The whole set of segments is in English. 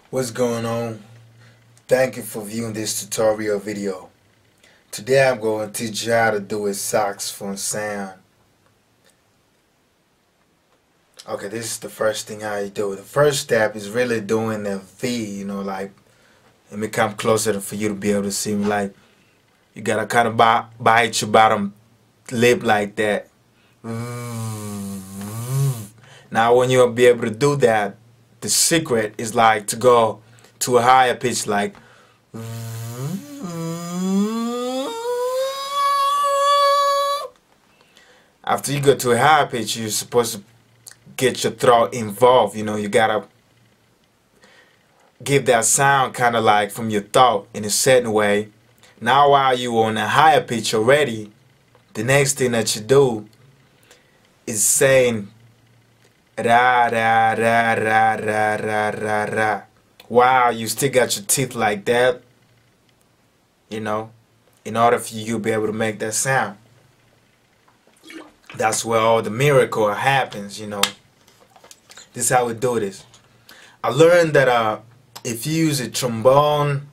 What's going on? Thank you for viewing this tutorial video. Today I'm going to teach you how to do a saxophone sound. Okay, this is the first thing how you do it. The first step is really doing the V, like, let me come closer for you to be able to see me. Like, you gotta kind of bite your bottom lip like that. Now when you'll be able to do that, the secret is like to go to a higher pitch, like after you go to a higher pitch, you're supposed to get your throat involved. You gotta give that sound kind of like from your throat in a certain way. Now while you on a higher pitch already, the next thing that you do is saying ra ra ra ra ra ra ra ra. Wow, you still got your teeth like that, in order for you to be able to make that sound. That's where all the miracle happens, This is how we do this. I learned that if you use a trombone,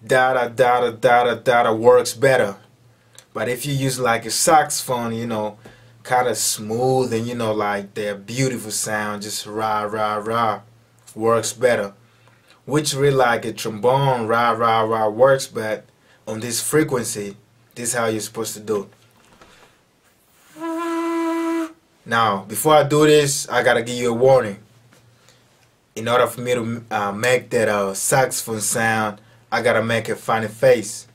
da da da da works better. But if you use like a saxophone, kind of smooth and like that beautiful sound, just rah rah rah, works better. Which really like a trombone, rah rah rah works, but on this frequency, this is how you're supposed to do it. Now, before I do this, I gotta give you a warning. In order for me to make that saxophone sound, I gotta make a funny face.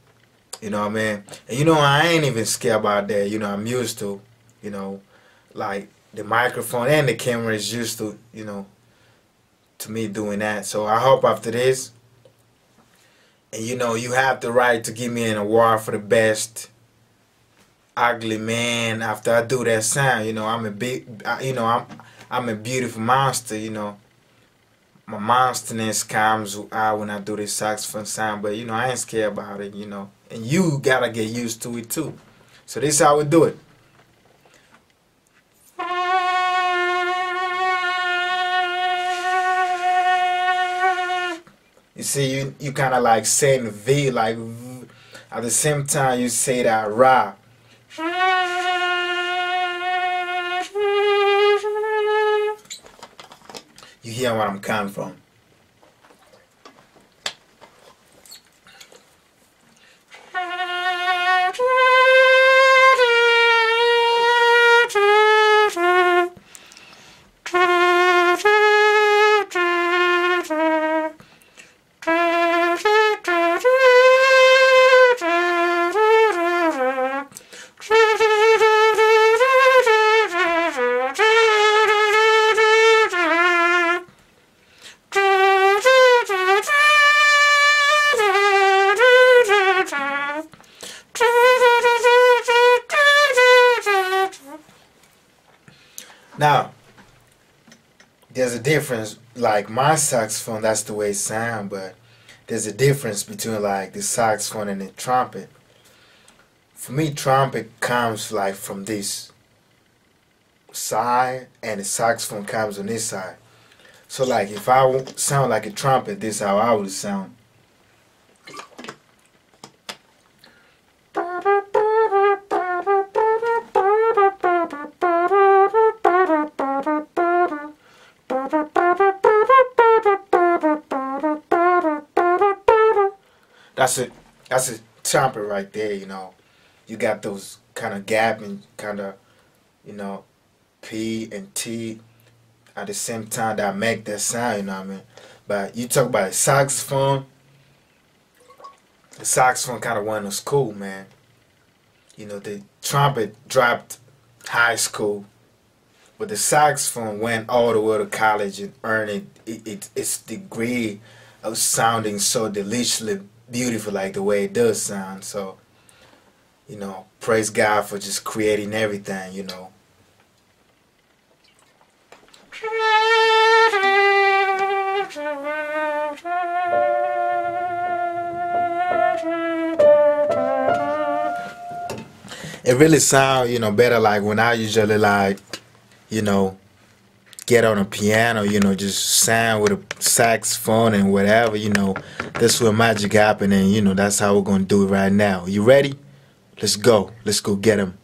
You know what I mean? And I ain't even scared about that. I'm used to, like the microphone and the camera is used to, to me doing that. So I hope after this, and you have the right to give me an award for the best ugly man after I do that sound. I'm a big, I'm a beautiful monster. My monsterness comes out when I do this saxophone sound, but I ain't scared about it. And you gotta get used to it too. So this is how we do it. You see, you kind of like saying V, like at the same time you say that ra. You hear where I'm coming from. Now, there's a difference, like my saxophone, that's the way it sounds, but there's a difference between like the saxophone and the trumpet. For me, trumpet comes like from this side and the saxophone comes on this side. So like if I sound like a trumpet, this is how I would sound. That's a trumpet right there, You got those kind of gap and kind of, P and T at the same time that make that sound, you know what I mean? But you talk about a saxophone, the saxophone kind of went to school, man. The trumpet dropped high school, but the saxophone went all the way to college and earned its degree of sounding so deliciously beautiful like the way it does sound. So, praise God for just creating everything, It really sound, better like when I usually like, get on a piano, you know, just sound with a saxophone and whatever, you know. That's where magic happen, and you know, that's how we're gonna do it right now. You ready? Let's go. Let's go get 'em.